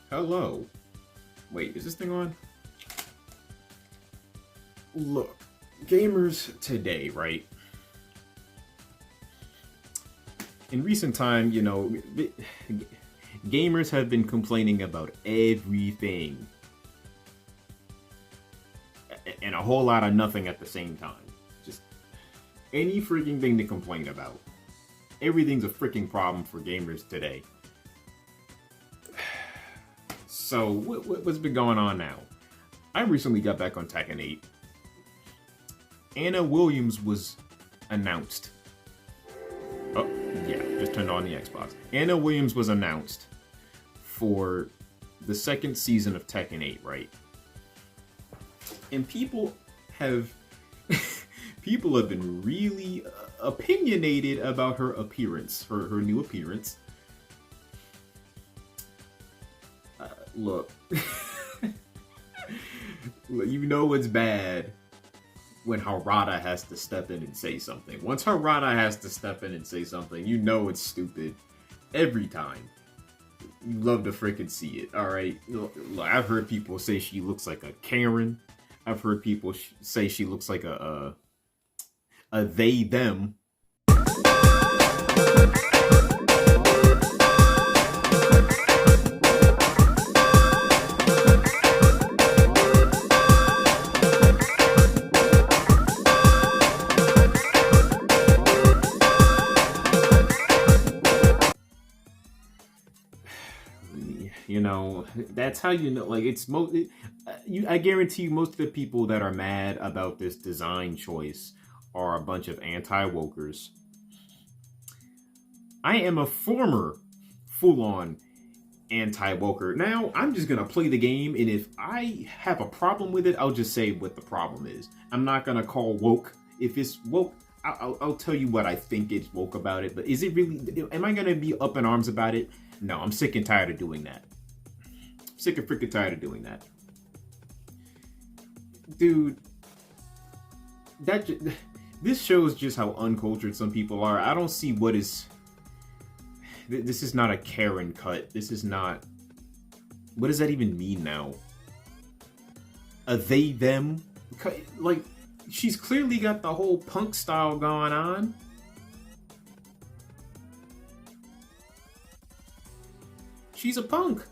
Hello. Wait, is this thing on? Look, gamers today, right? In recent time, gamers have been complaining about everything and a whole lot of nothing at the same time. Just any freaking thing to complain about. Everything's a freaking problem for gamers today. So, what's been going on now? I recently got back on Tekken 8. Anna Williams was announced. Oh, yeah, just turned on the Xbox. Anna Williams was announced for the second season of Tekken 8, right? And people have been really opinionated about her appearance, her new appearance. Look, you know it's bad when Harada has to step in and say something. Once Harada has to step in and say something, you know it's stupid every time. You love to freaking see it, alright? I've heard people say she looks like a Karen. I've heard people say she looks like a they, them. That's how you know. Like, it's I guarantee you, most of the people that are mad about this design choice are a bunch of anti-wokers. I am a former full-on anti-woker. Now, I'm just gonna play the game, and if I have a problem with it, I'll just say what the problem is. I'm not gonna call woke. If it's woke, I'll tell you what I think it's woke about it. But is it really? Am I gonna be up in arms about it? No, I'm sick and tired of doing that. Sick and freaking tired of doing that. Dude, this shows just how uncultured some people are. I don't see what is... This is not a Karen cut. This is not... What does that even mean now? A they, them? Like, she's clearly got the whole punk style going on. She's a punk.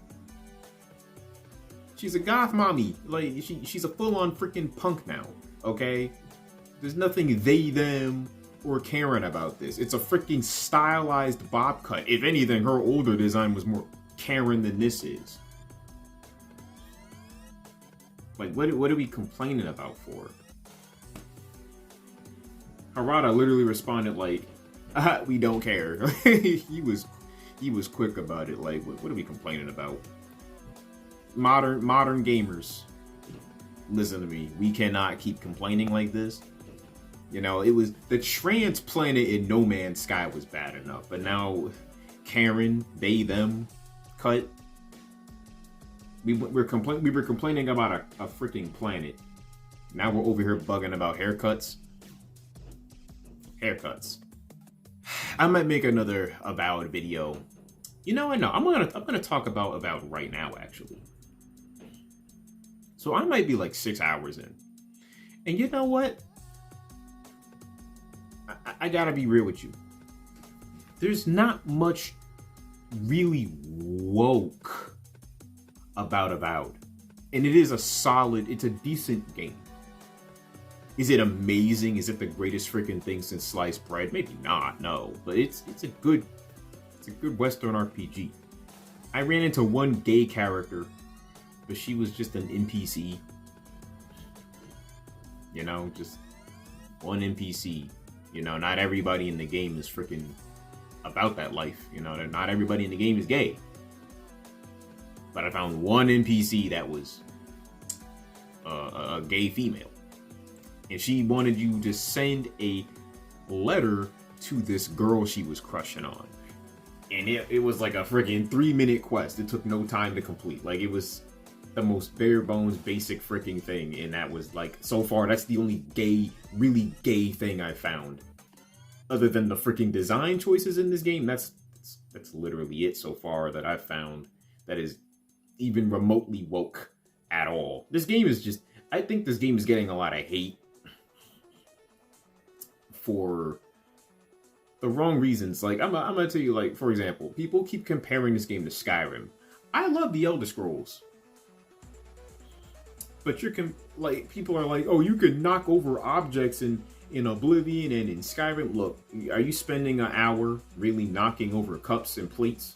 She's a goth mommy. Like, she's a full-on freaking punk now, okay? There's nothing they, them, or Karen about this. It's a freaking stylized bob cut. If anything, her older design was more Karen than this is. Like, what are we complaining about for? Harada literally responded like, we don't care. He was quick about it. Like, what are we complaining about? Modern gamers, listen to me. We cannot keep complaining like this. It was the trans planet in No Man's Sky was bad enough, but now Karen, they, them cut. We were complaining about a freaking planet. Now we're over here bugging about haircuts. Haircuts. I might make another Avowed video. I know. I'm gonna talk about Avowed right now, actually. So I might be like 6 hours in. And you know what? I gotta be real with you. There's not much really woke about Avowed. And it's a decent game. Is it amazing? Is it the greatest freaking thing since sliced bread? Maybe not, no. But it's a good Western RPG. I ran into one gay character, but she was just an NPC. Just one NPC. Not everybody in the game is freaking about that life. Not everybody in the game is gay. But I found one NPC that was a gay female. And she wanted you to send a letter to this girl she was crushing on. And it was like a freaking 3-minute quest. It took no time to complete. Like, it was the most bare bones basic freaking thing, and that was like, so far, that's the only really gay thing I found. Other than the freaking design choices in this game, that's literally it so far that I've found that is even remotely woke at all. This game is just, I think this game is getting a lot of hate for the wrong reasons. Like, I'm gonna tell you, like, for example, people keep comparing this game to Skyrim. I love the Elder Scrolls. But like, people are like, oh, you can knock over objects in Oblivion and in Skyrim. Look, are you spending an hour really knocking over cups and plates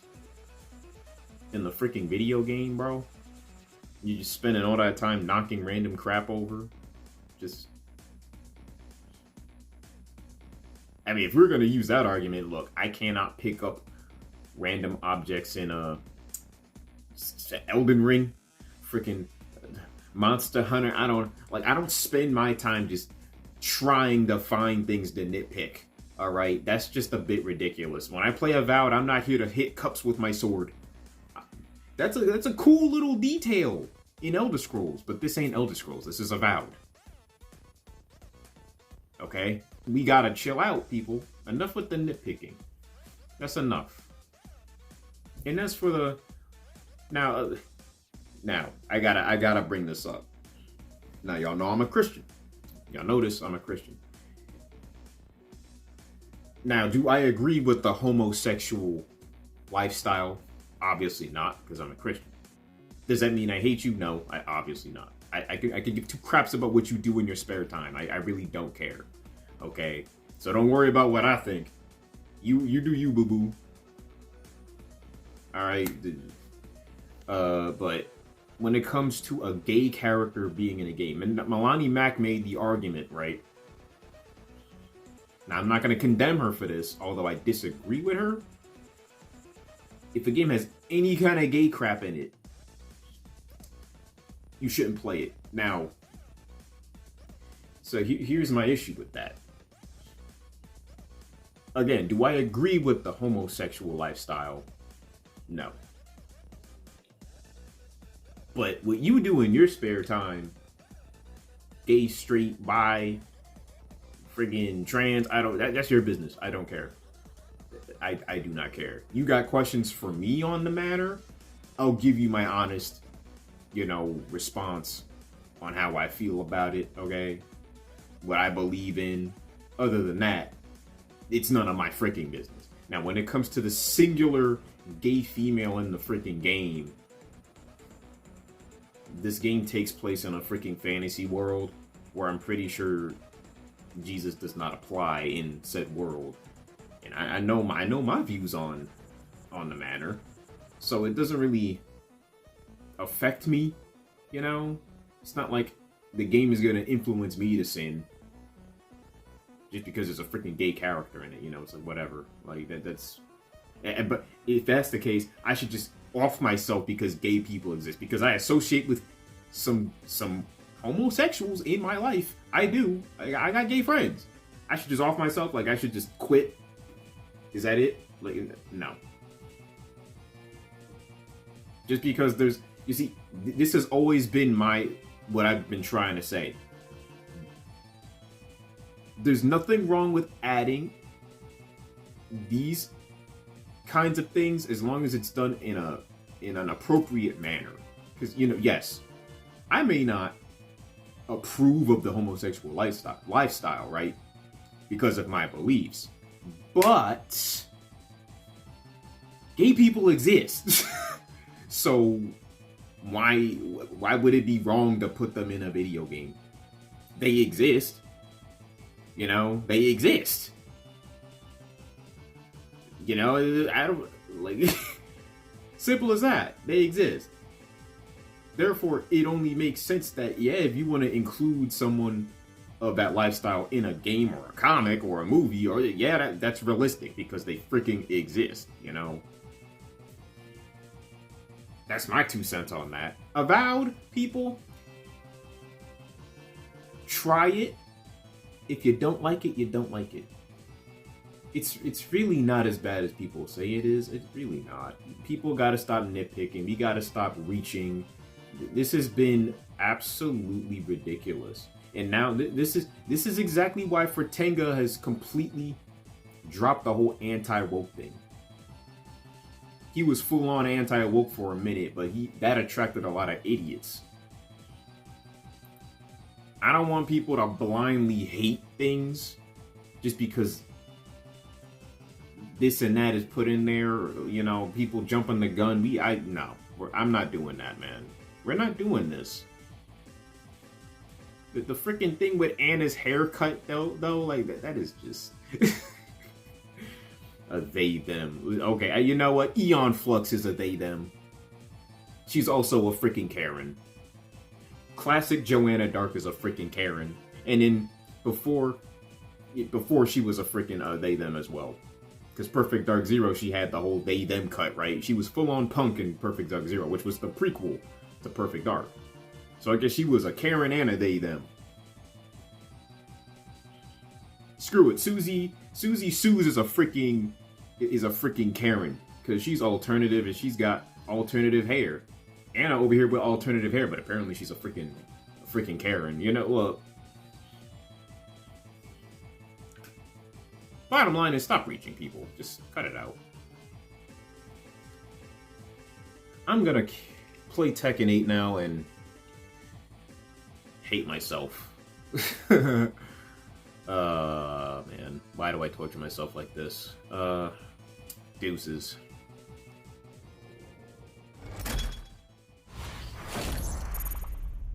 in the freaking video game, bro? You just spending all that time knocking random crap over? Just, I mean, if we're gonna use that argument, look, I cannot pick up random objects in Elden Ring, freaking Monster Hunter. I don't spend my time just trying to find things to nitpick. All right, that's just a bit ridiculous. When I play Avowed, I'm not here to hit cups with my sword. That's a cool little detail in Elder Scrolls, but this ain't Elder Scrolls. This is Avowed. Okay, we gotta chill out, people. Enough with the nitpicking. That's enough. And as for the now, I gotta bring this up. Now, y'all know I'm a Christian. Y'all notice I'm a Christian. Now, do I agree with the homosexual lifestyle? Obviously not, because I'm a Christian. Does that mean I hate you? No, obviously not. I could give two craps about what you do in your spare time. I really don't care. Okay? So don't worry about what I think. You do you, boo-boo. Alright? But when it comes to a gay character being in a game, and Malani Mack made the argument, right? Now, I'm not going to condemn her for this, although I disagree with her. If a game has any kind of gay crap in it, you shouldn't play it. Now, so here's my issue with that. Again, do I agree with the homosexual lifestyle? No. But what you do in your spare time, gay, straight, bi, friggin' trans, that's your business. I don't care. I do not care. You got questions for me on the matter? I'll give you my honest, response on how I feel about it, okay? What I believe in. Other than that, it's none of my freaking business. Now, when it comes to the singular gay female in the freaking game, this game takes place in a freaking fantasy world where I'm pretty sure Jesus does not apply in said world. And I know my views on the matter. So it doesn't really affect me, It's not like the game is going to influence me to sin just because there's a freaking gay character in it, It's like, whatever. Like, that's... But if that's the case, I should just off myself because gay people exist. Because I associate with some homosexuals in my life. I do. I got gay friends. I should just off myself. Like, I should just quit. Is that it? Like, no. Just because you see, this has always been what I've been trying to say. There's nothing wrong with adding these kinds of things as long as it's done in an appropriate manner. Because, yes, I may not approve of the homosexual lifestyle, right? Because of my beliefs. But gay people exist. So why would it be wrong to put them in a video game? They exist. They exist. I don't like simple as that. They exist. Therefore, it only makes sense that if you want to include someone of that lifestyle in a game or a comic or a movie, or that's realistic because they freaking exist, That's my 2 cents on that. Avowed, people, try it. If you don't like it, you don't like it. It's really not as bad as people say it is. It's really not. People gotta stop nitpicking. We gotta stop reaching. This has been absolutely ridiculous. And now this is exactly why Fritenga has completely dropped the whole anti-woke thing. he was full on anti-woke for a minute, but that attracted a lot of idiots. I don't want people to blindly hate things just because this and that is put in there. You know, people jumping the gun. I'm not doing that, man. We're not doing this. The freaking thing with Anna's haircut, though, like that is just a they them. Okay, you know what? Aeon Flux is a they them. She's also a freaking Karen. Classic Joanna Dark is a freaking Karen, and then before she was a freaking they them as well. Because Perfect Dark Zero, she had the whole they them cut, right? She was full on punk in Perfect Dark Zero, which was the prequel to Perfect Dark. So I guess she was a Karen and a they them. Screw it, Susie Suze is a freaking Karen, because she's alternative and she's got alternative hair. Anna over here with alternative hair, but apparently she's a freaking Karen. You know, look. Bottom line is, stop reaching people. Just cut it out. I'm gonna play Tekken 8 now and hate myself. Man, why do I torture myself like this? Deuces.